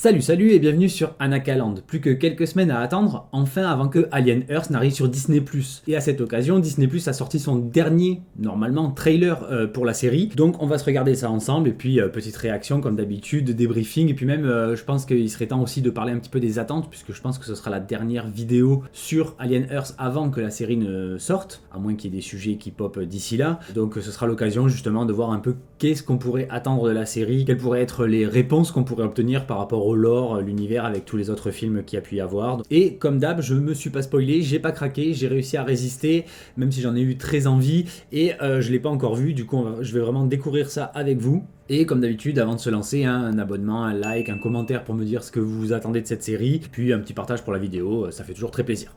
Salut et bienvenue sur Anakaland. Plus que quelques semaines à attendre, enfin avant que Alien Earth n'arrive sur Disney+. Et à cette occasion, Disney+ a sorti son dernier, normalement, trailer pour la série. Donc on va se regarder ça ensemble, et puis petite réaction comme d'habitude, débriefing, et puis même je pense qu'il serait temps aussi de parler un petit peu des attentes, puisque je pense que ce sera la dernière vidéo sur Alien Earth avant que la série ne sorte, à moins qu'il y ait des sujets qui pop d'ici là. Donc ce sera l'occasion justement de voir un peu qu'est-ce qu'on pourrait attendre de la série, quelles pourraient être les réponses qu'on pourrait obtenir par rapport au lore, l'univers avec tous les autres films qu'il y a pu y avoir. Et comme d'hab, je me suis pas spoilé, j'ai pas craqué, j'ai réussi à résister, même si j'en ai eu très envie, et je l'ai pas encore vu, du coup je vais vraiment découvrir ça avec vous. Et comme d'habitude, avant de se lancer, un abonnement, un like, un commentaire pour me dire ce que vous attendez de cette série, puis un petit partage pour la vidéo, ça fait toujours très plaisir.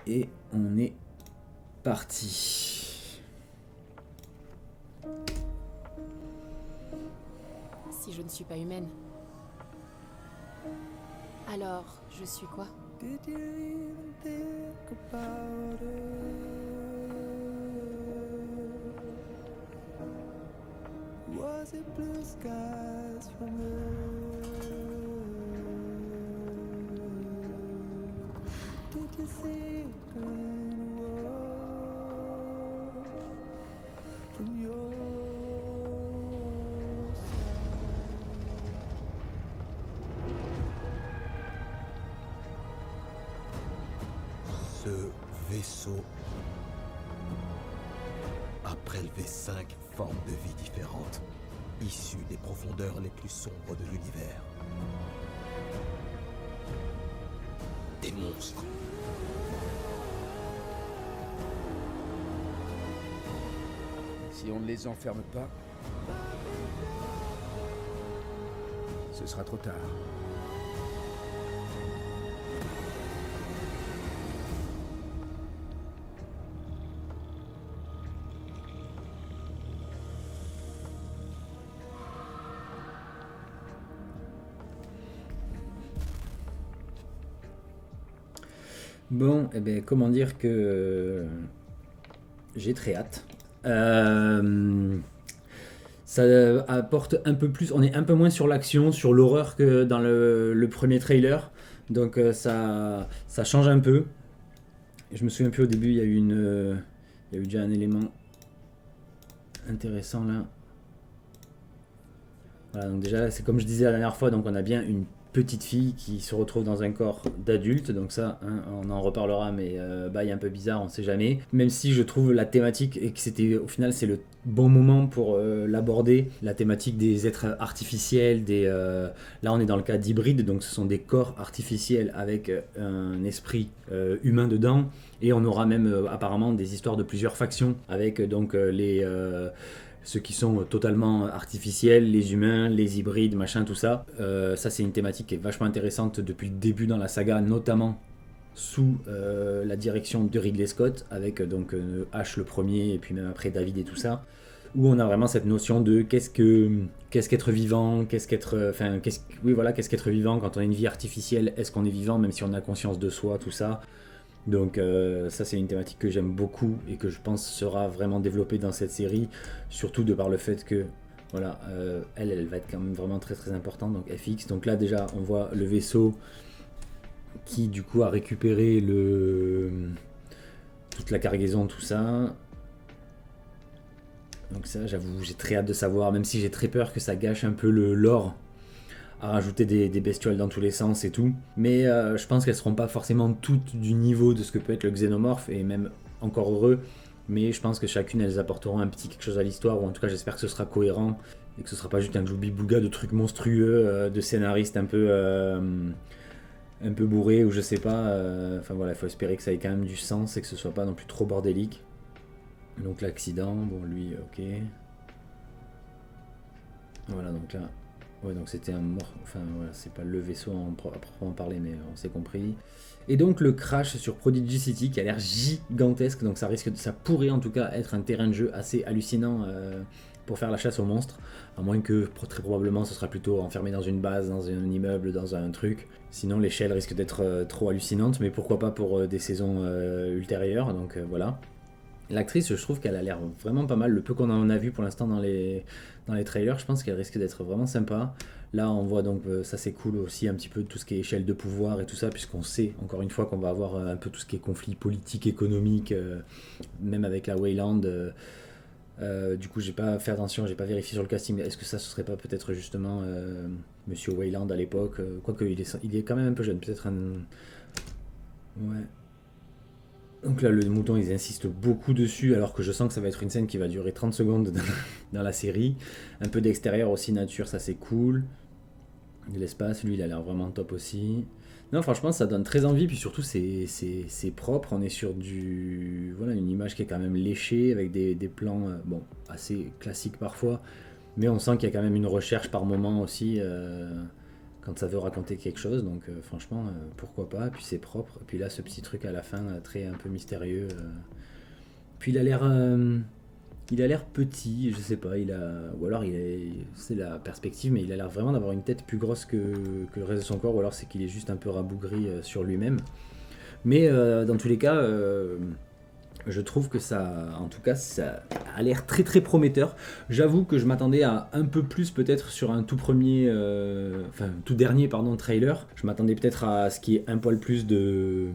Et on est parti. Si je ne suis pas humaine, alors je suis quoi? Did you even think about it? Was it blue skies from Earth? Did you see a green world from your Ce vaisseau a prélevé 5 formes de vie différentes, issues des profondeurs les plus sombres de l'univers. Des monstres. Si on ne les enferme pas, ce sera trop tard. Bon, eh ben, comment dire que j'ai très hâte. Ça apporte un peu plus, on est un peu moins sur l'action, sur l'horreur que dans le premier trailer. Donc ça change un peu. Je me souviens plus au début, il y a eu déjà un élément intéressant là. Voilà, donc déjà c'est comme je disais la dernière fois, donc on a bien une petite fille qui se retrouve dans un corps d'adulte, donc ça on en reparlera, mais bail un peu bizarre, on sait jamais, même si je trouve la thématique, et que c'était au final c'est le bon moment pour l'aborder, la thématique des êtres artificiels, là on est dans le cas d'hybrides, donc ce sont des corps artificiels avec un esprit humain dedans, et on aura même apparemment des histoires de plusieurs factions avec donc ceux qui sont totalement artificiels, les humains, les hybrides, machin, tout ça. Ça, c'est une thématique qui est vachement intéressante depuis le début dans la saga, notamment sous la direction de Ridley Scott, avec donc H le premier, et puis même après David et tout ça, où on a vraiment cette notion de qu'est-ce qu'être vivant, qu'est-ce qu'être vivant quand on a une vie artificielle, est-ce qu'on est vivant même si on a conscience de soi, tout ça. Donc ça c'est une thématique que j'aime beaucoup et que je pense sera vraiment développée dans cette série, surtout de par le fait que voilà, elle va être quand même vraiment très très importante, donc FX. Donc là déjà on voit le vaisseau qui du coup a récupéré toute la cargaison, tout ça. Donc ça j'avoue j'ai très hâte de savoir, même si j'ai très peur que ça gâche un peu le lore à rajouter des bestioles dans tous les sens et tout. Mais je pense qu'elles seront pas forcément toutes du niveau de ce que peut être le xénomorphe, et même encore heureux. Mais je pense que chacune, elles apporteront un petit quelque chose à l'histoire, ou en tout cas j'espère que ce sera cohérent, et que ce sera pas juste un gloubi-boulga de trucs monstrueux, de scénaristes un peu bourrés, ou je sais pas. Enfin voilà, il faut espérer que ça ait quand même du sens, et que ce soit pas non plus trop bordélique. Donc l'accident, bon lui, ok. Voilà, donc là... Ouais, donc c'était un mort. Enfin, voilà, c'est pas le vaisseau à proprement parler, mais on s'est compris. Et donc le crash sur Prodigy City qui a l'air gigantesque, donc ça pourrait en tout cas être un terrain de jeu assez hallucinant pour faire la chasse aux monstres, à moins que très probablement ce sera plutôt enfermé dans une base, dans un immeuble, dans un truc. Sinon l'échelle risque d'être trop hallucinante, mais pourquoi pas pour des saisons ultérieures, donc voilà. L'actrice, je trouve qu'elle a l'air vraiment pas mal. Le peu qu'on en a vu pour l'instant dans les trailers, je pense qu'elle risque d'être vraiment sympa. Là, on voit donc, ça c'est cool aussi, un petit peu tout ce qui est échelle de pouvoir et tout ça, puisqu'on sait, encore une fois, qu'on va avoir un peu tout ce qui est conflit politique, économique, même avec la Wayland. Du coup, j'ai pas fait attention, j'ai pas vérifié sur le casting. Est-ce que ça, ce serait pas peut-être justement Monsieur Wayland à l'époque, quoique il est quand même un peu jeune, peut-être un... Ouais. Donc là, le mouton, ils insistent beaucoup dessus, alors que je sens que ça va être une scène qui va durer 30 secondes dans la série. Un peu d'extérieur aussi, nature, ça c'est cool. De l'espace, lui, il a l'air vraiment top aussi. Non, franchement, ça donne très envie, puis surtout, c'est propre. On est sur voilà, une image qui est quand même léchée, avec des plans bon, assez classiques parfois, mais on sent qu'il y a quand même une recherche par moment aussi, quand ça veut raconter quelque chose, donc franchement, pourquoi pas. Puis c'est propre, et puis là, ce petit truc à la fin, très un peu mystérieux. Puis il a l'air petit, je sais pas, ou alors c'est la perspective, mais il a l'air vraiment d'avoir une tête plus grosse que le reste de son corps, ou alors c'est qu'il est juste un peu rabougri sur lui-même. Mais dans tous les cas, je trouve que ça, en tout cas, ça a l'air très très prometteur. J'avoue que je m'attendais à un peu plus peut-être sur un tout dernier trailer. Je m'attendais peut-être à ce qui est un poil plus de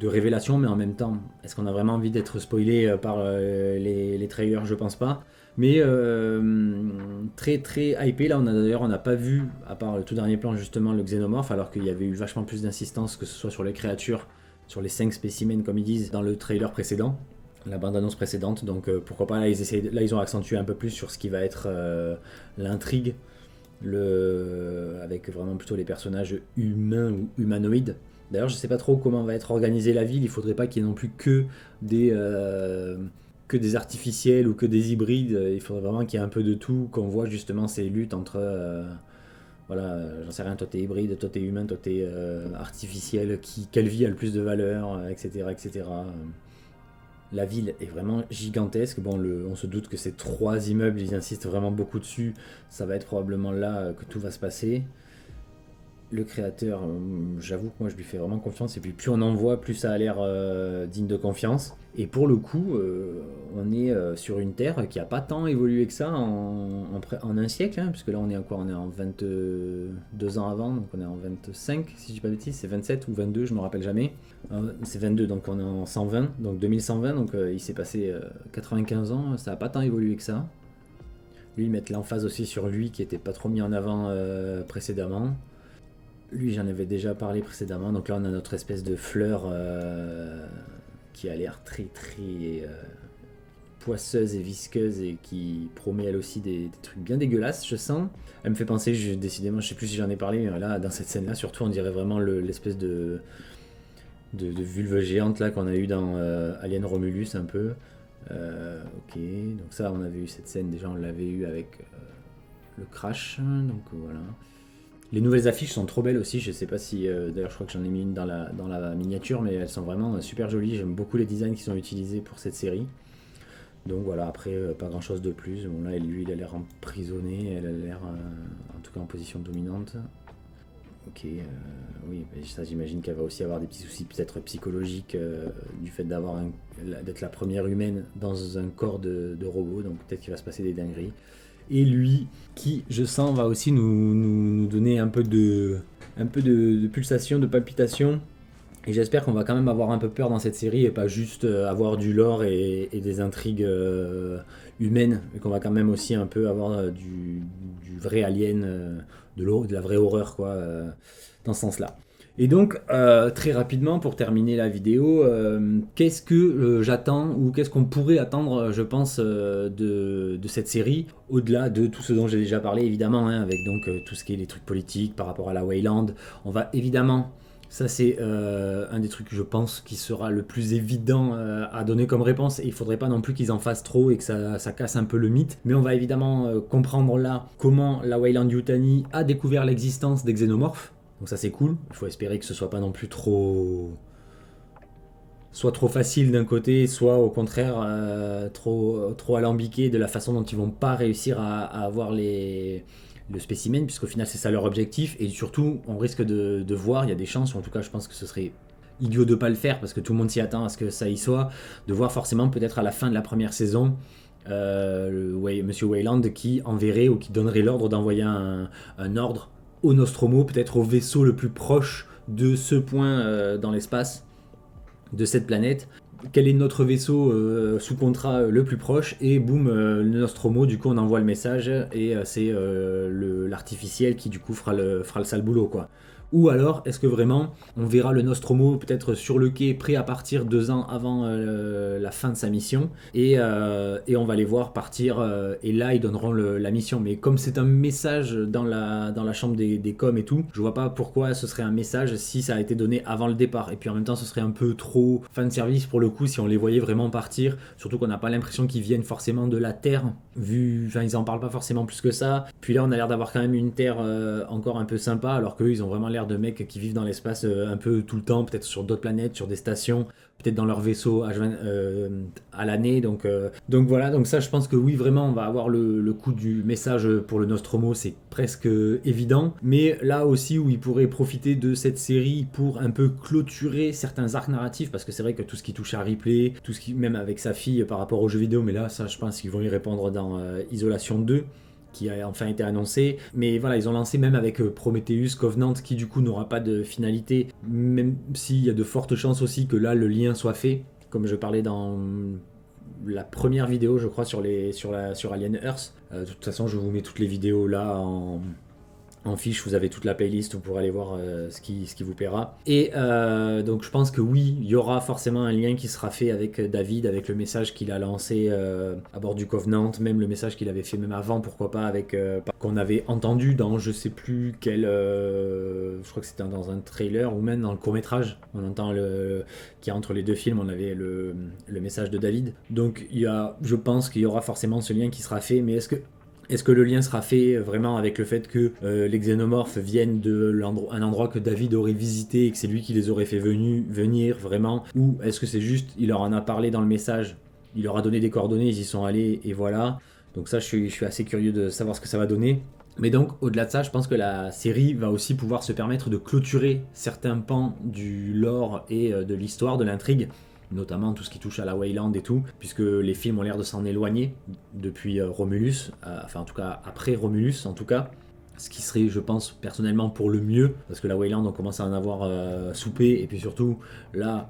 révélation, mais en même temps, est-ce qu'on a vraiment envie d'être spoilé par les trailers? Je pense pas. Mais très très hypé. Là, on n'a pas vu, à part le tout dernier plan, justement, le xénomorphe, alors qu'il y avait eu vachement plus d'insistance, que ce soit sur les créatures, sur les 5 spécimens, comme ils disent, dans le trailer précédent, la bande-annonce précédente. Donc pourquoi pas, là ils ont accentué un peu plus sur ce qui va être l'intrigue, avec vraiment plutôt les personnages humains ou humanoïdes. D'ailleurs, je sais pas trop comment va être organisée la ville. Il faudrait pas qu'il y ait non plus que des artificiels ou que des hybrides. Il faudrait vraiment qu'il y ait un peu de tout, qu'on voit justement ces luttes entre voilà, j'en sais rien, toi t'es hybride, toi t'es humain, toi t'es artificiel, quelle vie a le plus de valeur, etc. etc. La ville est vraiment gigantesque. Bon, on se doute que ces 3 immeubles, ils insistent vraiment beaucoup dessus. Ça va être probablement là que tout va se passer. Le créateur, j'avoue que moi je lui fais vraiment confiance, et puis plus on en voit, plus ça a l'air digne de confiance. Et pour le coup, on est sur une Terre qui a pas tant évolué que ça en un siècle, hein, puisque là on est en 22 ans avant, donc on est en 25, si je dis pas de bêtises, c'est 27 ou 22, je me rappelle jamais. C'est 22, donc on est en 120, donc 2120, donc il s'est passé 95 ans, ça a pas tant évolué que ça. Lui, ils mettent l'emphase aussi sur lui, qui était pas trop mis en avant précédemment. Lui, j'en avais déjà parlé précédemment, donc là on a notre espèce de fleur qui a l'air très très poisseuse et visqueuse, et qui promet elle aussi des trucs bien dégueulasses, je sens. Elle me fait penser, décidément, je sais plus si j'en ai parlé, mais là, dans cette scène-là, surtout, on dirait vraiment l'espèce de vulve géante là qu'on a eu dans Alien Romulus un peu. Ok, donc ça, on avait eu cette scène, déjà on l'avait eu avec le crash, donc voilà. Les nouvelles affiches sont trop belles aussi, je sais pas si... d'ailleurs je crois que j'en ai mis une dans la miniature, mais elles sont vraiment super jolies, j'aime beaucoup les designs qui sont utilisés pour cette série. Donc voilà, après pas grand chose de plus. Bon là, lui il a l'air emprisonné, elle a l'air en tout cas en position dominante. Ok, oui, ça j'imagine qu'elle va aussi avoir des petits soucis peut-être psychologiques du fait d'être la première humaine dans un corps de robot, donc peut-être qu'il va se passer des dingueries. Et lui, qui, je sens, va aussi nous donner un peu de pulsation, de palpitation. Et j'espère qu'on va quand même avoir un peu peur dans cette série, et pas juste avoir du lore et des intrigues humaines, mais qu'on va quand même aussi un peu avoir du vrai alien, de la vraie horreur, quoi, dans ce sens-là. Et donc, très rapidement, pour terminer la vidéo, qu'est-ce que j'attends, ou qu'est-ce qu'on pourrait attendre, je pense, de cette série, au-delà de tout ce dont j'ai déjà parlé, évidemment, hein, avec donc tout ce qui est les trucs politiques par rapport à la Wayland. On va évidemment, ça c'est un des trucs que je pense qui sera le plus évident à donner comme réponse, et il faudrait pas non plus qu'ils en fassent trop et que ça casse un peu le mythe, mais on va évidemment comprendre là comment la Weyland-Yutani a découvert l'existence des xénomorphes. Donc ça c'est cool, il faut espérer que ce soit pas non plus soit trop facile d'un côté, soit au contraire trop alambiqué de la façon dont ils vont pas réussir à avoir le spécimen, puisqu'au final c'est ça leur objectif. Et surtout on risque de voir, il y a des chances, ou en tout cas je pense que ce serait idiot de pas le faire, parce que tout le monde s'y attend à ce que ça y soit, de voir forcément peut-être à la fin de la première saison Monsieur Weyland qui enverrait ou qui donnerait l'ordre d'envoyer un ordre au Nostromo, peut-être au vaisseau le plus proche de ce point dans l'espace, de cette planète. Quel est notre vaisseau sous contrat le plus proche, et boum, le Nostromo, du coup on envoie le message, et c'est l'artificiel qui du coup fera le sale boulot, quoi. Ou alors, est-ce que vraiment, on verra le Nostromo peut-être sur le quai, prêt à partir 2 ans avant la fin de sa mission, et on va les voir partir, et là, ils donneront la mission. Mais comme c'est un message dans la chambre des coms et tout, je vois pas pourquoi ce serait un message si ça a été donné avant le départ. Et puis en même temps, ce serait un peu trop fanservice pour le coup si on les voyait vraiment partir, surtout qu'on n'a pas l'impression qu'ils viennent forcément de la Terre, enfin, ils en parlent pas forcément plus que ça. Puis là, on a l'air d'avoir quand même une Terre encore un peu sympa, alors qu'eux, ils ont vraiment l'air de mecs qui vivent dans l'espace un peu tout le temps, peut-être sur d'autres planètes, sur des stations, peut-être dans leur vaisseau à l'année. Donc voilà, donc ça, je pense que oui, vraiment, on va avoir le coup du message pour le Nostromo, c'est presque évident. Mais là aussi, où il pourrait profiter de cette série pour un peu clôturer certains arcs narratifs, parce que c'est vrai que tout ce qui touche à Ripley, tout ce qui, même avec sa fille par rapport aux jeux vidéo, mais là, ça, je pense qu'ils vont y répondre dans Isolation 2, qui a enfin été annoncé. Mais voilà, ils ont lancé même avec Prometheus, Covenant, qui du coup n'aura pas de finalité, même s'il y a de fortes chances aussi que là le lien soit fait, comme je parlais dans la première vidéo, je crois, sur Alien Earth. De toute façon, je vous mets toutes les vidéos là en fiche, vous avez toute la playlist, vous pourrez aller voir ce qui vous plaira. Et donc je pense que oui, il y aura forcément un lien qui sera fait avec David, avec le message qu'il a lancé à bord du Covenant, même le message qu'il avait fait même avant, pourquoi pas, avec qu'on avait entendu dans je sais plus quel, je crois que c'était dans un trailer ou même dans le court-métrage, on entend qu'il y a entre les deux films, on avait le message de David. Donc je pense qu'il y aura forcément ce lien qui sera fait, mais est-ce que le lien sera fait vraiment avec le fait que les xénomorphes viennent un endroit que David aurait visité et que c'est lui qui les aurait fait venir vraiment, ou est-ce que c'est juste, il leur en a parlé dans le message, il leur a donné des coordonnées, ils y sont allés et voilà. Donc ça, je suis assez curieux de savoir ce que ça va donner. Mais donc, au-delà de ça, je pense que la série va aussi pouvoir se permettre de clôturer certains pans du lore et de l'histoire, de l'intrigue, notamment tout ce qui touche à la Weyland et tout, puisque les films ont l'air de s'en éloigner depuis Romulus, enfin en tout cas après Romulus en tout cas, ce qui serait, je pense, personnellement pour le mieux, parce que la Weyland on commence à en avoir soupé, et puis surtout là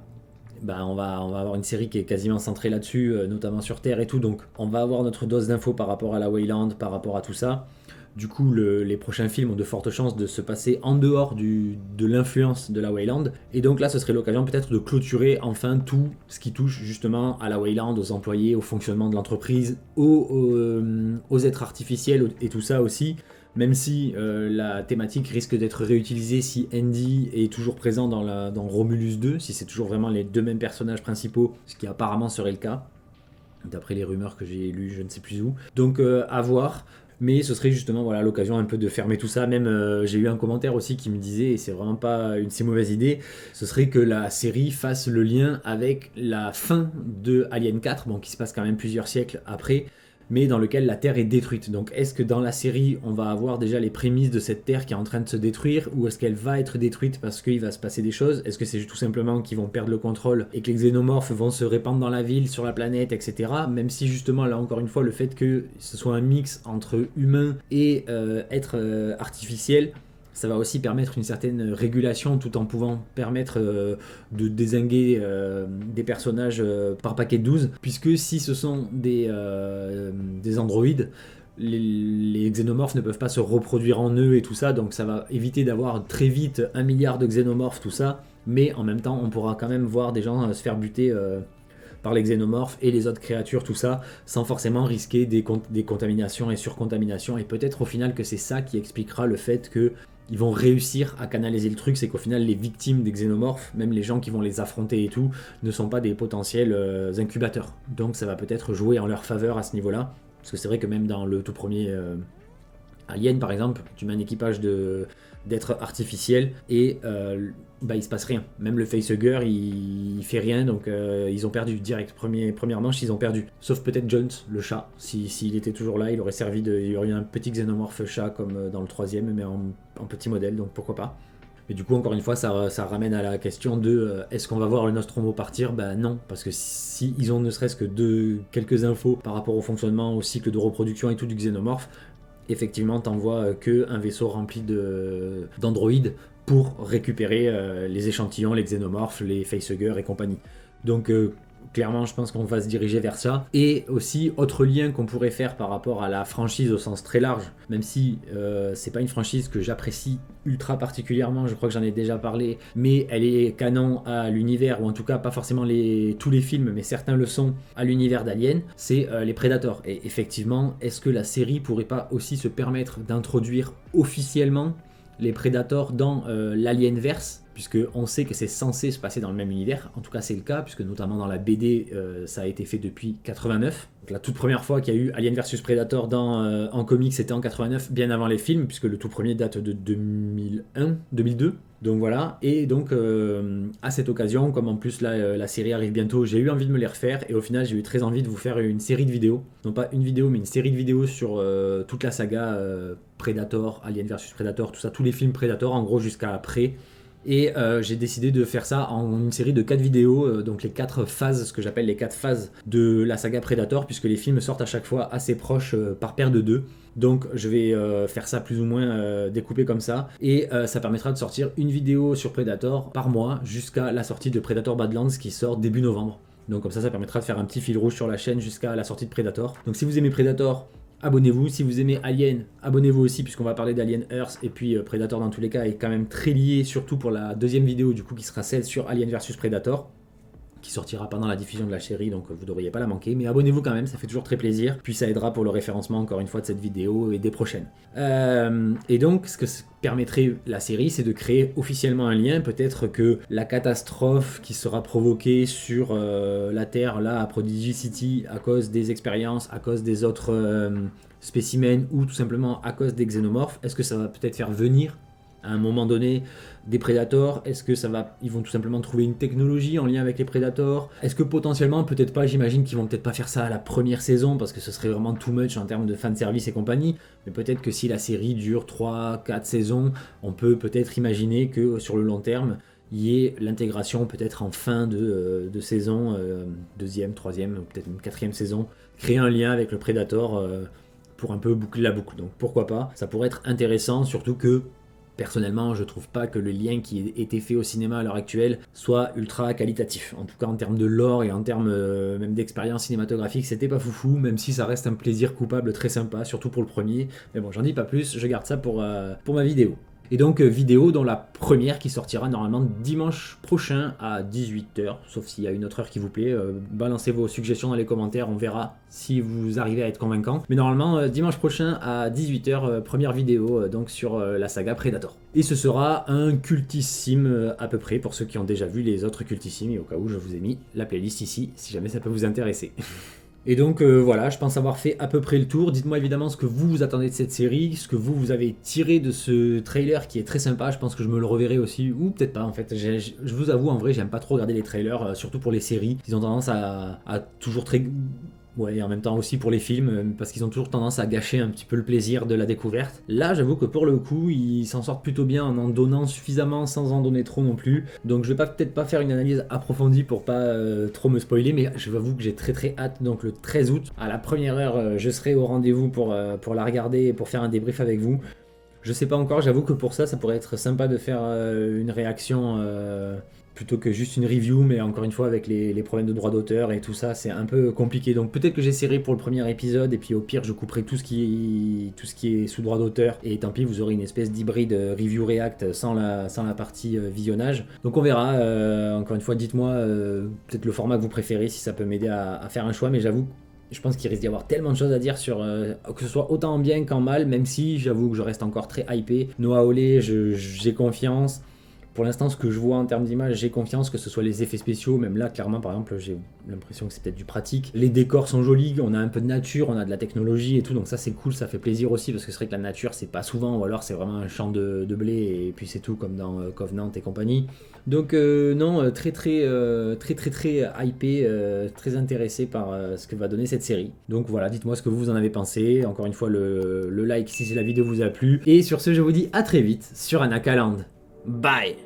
on va avoir une série qui est quasiment centrée là-dessus, notamment sur Terre et tout, donc on va avoir notre dose d'infos par rapport à la Weyland, par rapport à tout ça. Du coup, les prochains films ont de fortes chances de se passer en dehors de l'influence de la Weyland. Et donc là, ce serait l'occasion peut-être de clôturer enfin tout ce qui touche justement à la Weyland, aux employés, au fonctionnement de l'entreprise, aux êtres artificiels et tout ça aussi. Même si la thématique risque d'être réutilisée si Andy est toujours présent dans Romulus 2, si c'est toujours vraiment les deux mêmes personnages principaux, ce qui apparemment serait le cas, d'après les rumeurs que j'ai lues je ne sais plus où. Donc à voir. Mais ce serait justement voilà, l'occasion un peu de fermer tout ça. Même j'ai eu un commentaire aussi qui me disait, et c'est vraiment pas une si mauvaise idée, ce serait que la série fasse le lien avec la fin de Alien 4, bon, qui se passe quand même plusieurs siècles après, mais dans lequel la Terre est détruite. Donc est-ce que dans la série, on va avoir déjà les prémices de cette Terre qui est en train de se détruire, ou est-ce qu'elle va être détruite parce qu'il va se passer des choses? Est-ce que c'est tout simplement qu'ils vont perdre le contrôle et que les xénomorphes vont se répandre dans la ville, sur la planète, etc. Même si justement, là encore une fois, le fait que ce soit un mix entre humain et être artificiel, ça va aussi permettre une certaine régulation tout en pouvant permettre de dézinguer des personnages par paquet de 12, puisque si ce sont des androïdes, les xénomorphes ne peuvent pas se reproduire en eux et tout ça, donc ça va éviter d'avoir très vite 1 milliard de xénomorphes, tout ça, mais en même temps on pourra quand même voir des gens se faire buter par les xénomorphes et les autres créatures, tout ça, sans forcément risquer des contaminations et surcontaminations, et peut-être au final que c'est ça qui expliquera le fait que ils vont réussir à canaliser le truc, c'est qu'au final les victimes des xénomorphes, même les gens qui vont les affronter et tout, ne sont pas des potentiels incubateurs. Donc ça va peut-être jouer en leur faveur à ce niveau-là, parce que c'est vrai que même dans le tout premier Alien par exemple, tu mets un équipage d'êtres artificiels et il se passe rien. Même le facehugger il fait rien, donc ils ont perdu direct. Première manche, ils ont perdu. Sauf peut-être Jones, le chat. S'il était toujours là, il aurait servi il y aurait eu un petit xénomorphe chat comme dans le troisième, mais en petit modèle, donc pourquoi pas. Mais du coup, encore une fois, ça ramène à la question de est-ce qu'on va voir le Nostromo partir? Ben non, parce que si ils ont ne serait-ce que quelques infos par rapport au fonctionnement, au cycle de reproduction et tout du xénomorphe, effectivement, t'envoies qu'un vaisseau rempli d'androïdes pour récupérer les échantillons, les xénomorphes, les facehuggers et compagnie. Donc clairement, je pense qu'on va se diriger vers ça. Et aussi, autre lien qu'on pourrait faire par rapport à la franchise au sens très large, même si c'est pas une franchise que j'apprécie ultra particulièrement, je crois que j'en ai déjà parlé, mais elle est canon à l'univers, ou en tout cas pas forcément tous les films, mais certains le sont, à l'univers d'Alien, c'est les Predators. Et effectivement, est-ce que la série pourrait pas aussi se permettre d'introduire officiellement les Predators dans l'Alienverse, puisque on sait que c'est censé se passer dans le même univers, en tout cas c'est le cas, puisque notamment dans la BD, ça a été fait depuis 89. Donc la toute première fois qu'il y a eu Alien vs Predator en comics, c'était en 89, bien avant les films, puisque le tout premier date de 2002. Donc voilà, et donc à cette occasion, comme en plus là, la série arrive bientôt, j'ai eu envie de me les refaire, et au final j'ai eu très envie de vous faire une série de vidéos, non pas une vidéo, mais une série de vidéos sur toute la saga Predator, Alien vs Predator, tout ça, tous les films Predator, en gros jusqu'à après. Et j'ai décidé de faire ça en une série de 4 vidéos, donc les 4 phases, ce que j'appelle les 4 phases de la saga Predator, puisque les films sortent à chaque fois assez proches par paire de 2. Donc je vais faire ça plus ou moins découpé comme ça, et ça permettra de sortir une vidéo sur Predator par mois jusqu'à la sortie de Predator Badlands qui sort début novembre. Donc comme ça permettra de faire un petit fil rouge sur la chaîne jusqu'à la sortie de Predator. Donc si vous aimez Predator, abonnez-vous. Si vous aimez Alien, abonnez-vous aussi, puisqu'on va parler d'Alien Earth, et puis Predator dans tous les cas est quand même très lié, surtout pour la deuxième vidéo du coup qui sera celle sur Alien vs Predator, qui sortira pendant la diffusion de la série, donc vous ne devriez pas la manquer, mais abonnez-vous quand même, ça fait toujours très plaisir, puis ça aidera pour le référencement encore une fois de cette vidéo et des prochaines. Et donc ce que permettrait la série, c'est de créer officiellement un lien, peut-être que la catastrophe qui sera provoquée sur la Terre, là, à Prodigy City, à cause des expériences, à cause des autres spécimens, ou tout simplement à cause des xénomorphes, est-ce que ça va peut-être faire venir à un moment donné des Predators? Est-ce que ils vont tout simplement trouver une technologie en lien avec les Predators? Est-ce que potentiellement, peut-être pas, j'imagine qu'ils vont peut-être pas faire ça à la première saison parce que ce serait vraiment too much en termes de fanservice et compagnie, mais peut-être que si la série dure 3-4 saisons, on peut peut-être imaginer que sur le long terme, il y ait l'intégration peut-être en fin de saison, deuxième, troisième, ou peut-être une quatrième saison, créer un lien avec le Predator pour un peu boucler la boucle. Donc pourquoi pas, ça pourrait être intéressant, surtout que personnellement, je trouve pas que le lien qui a été fait au cinéma à l'heure actuelle soit ultra qualitatif. En tout cas, en termes de lore et en termes même d'expérience cinématographique, c'était pas foufou, même si ça reste un plaisir coupable très sympa, surtout pour le premier. Mais bon, j'en dis pas plus, je garde ça pour ma vidéo. Et donc vidéo dont la première qui sortira normalement dimanche prochain à 18h, sauf s'il y a une autre heure qui vous plaît, balancez vos suggestions dans les commentaires, on verra si vous arrivez à être convaincant. Mais normalement dimanche prochain à 18h, première vidéo donc sur la saga Predator. Et ce sera un cultissime à peu près pour ceux qui ont déjà vu les autres cultissimes, et au cas où je vous ai mis la playlist ici, si jamais ça peut vous intéresser. Et donc voilà, je pense avoir fait à peu près le tour. Dites-moi évidemment ce que vous attendez de cette série, ce que vous avez tiré de ce trailer qui est très sympa. Je pense que je me le reverrai aussi, ou peut-être pas en fait. Je vous avoue, en vrai, j'aime pas trop regarder les trailers, surtout pour les séries. Ils ont tendance à toujours très... Ouais, et en même temps aussi pour les films, parce qu'ils ont toujours tendance à gâcher un petit peu le plaisir de la découverte. Là, j'avoue que pour le coup, ils s'en sortent plutôt bien en donnant suffisamment sans en donner trop non plus. Donc je vais peut-être pas faire une analyse approfondie pour pas trop me spoiler, mais je vous avoue que j'ai très hâte. Donc le 13 août, à la première heure, je serai au rendez-vous pour la regarder et pour faire un débrief avec vous. Je sais pas encore, j'avoue que pour ça pourrait être sympa de faire une réaction... plutôt que juste une review, mais encore une fois avec les problèmes de droit d'auteur et tout ça, c'est un peu compliqué. Donc peut-être que j'essaierai pour le premier épisode, et puis au pire je couperai tout ce qui est sous droit d'auteur, et tant pis, vous aurez une espèce d'hybride review react sans la partie visionnage. Donc on verra, encore une fois dites-moi peut-être le format que vous préférez, si ça peut m'aider à faire un choix, mais j'avoue, je pense qu'il risque d'y avoir tellement de choses à dire sur que ce soit autant en bien qu'en mal, même si j'avoue que je reste encore très hypé. Noah Hawley, j'ai confiance. Pour l'instant, ce que je vois en termes d'image, j'ai confiance, que ce soit les effets spéciaux, même là, clairement, par exemple, j'ai l'impression que c'est peut-être du pratique. Les décors sont jolis, on a un peu de nature, on a de la technologie et tout, donc ça c'est cool, ça fait plaisir aussi, parce que c'est vrai que la nature, c'est pas souvent, ou alors c'est vraiment un champ de blé, et puis c'est tout, comme dans Covenant et compagnie. Donc non, très hypé, très intéressé par ce que va donner cette série. Donc voilà, dites-moi ce que vous en avez pensé. Encore une fois, le like si la vidéo vous a plu. Et sur ce, je vous dis à très vite sur Anakaland. Bye.